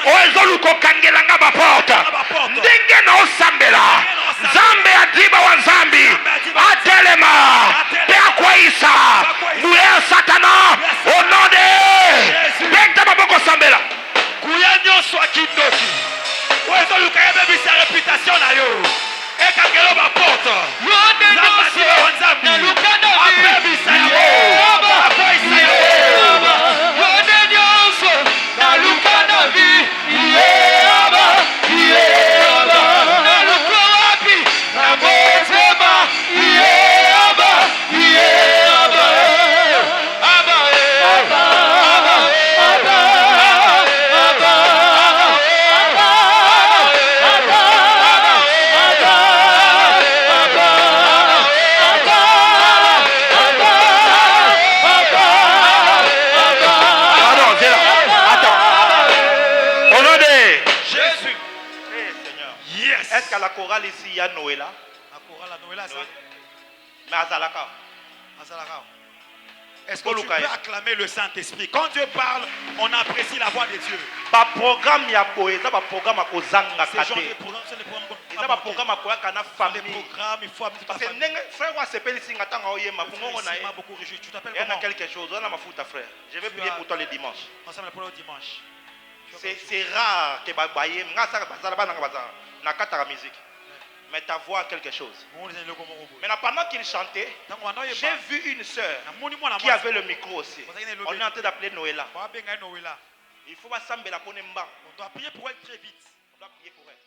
O ezoluka kangelanga ba porte. Ndenge na osambela. Zambe adiba wa zambi. Atelema. Pe akwaisa. Muya satana. Au nom de Bekta baboko sambela. Kuya nyonso kindoki. Sa réputation na yo et kangelo ba porte Yeah. à la chorale ici, il y a Noëlla. La chorale à Noëlla, ça. Mais à Zalaka. Est-ce que tu peux acclamer le Saint-Esprit? Quand Dieu parle, on apprécie la voix de Dieu. Ba programme ya boye, ça ba programme ko zanga kate. C'est les programmes. Ça ba programme ko kana famille. Les programmes, il faut amener parce que frère wa s'appelle singa tanga oyema bongo na m'a beaucoup réjoui. Tu t'appelles comment? Il y a quelque chose, on a ma fout frère. Je vais prier pour toi le dimanche. Ensemble pour le dimanche. C'est rare que ba baye nga ça bazala bana bazala na kata musique. Mais ta voix a quelque chose. Maintenant, pendant qu'il chantait, j'ai vu une sœur qui avait le micro aussi. On est en train d'appeler Noëlla. Il faut prier pour elle très vite. On doit prier pour elle.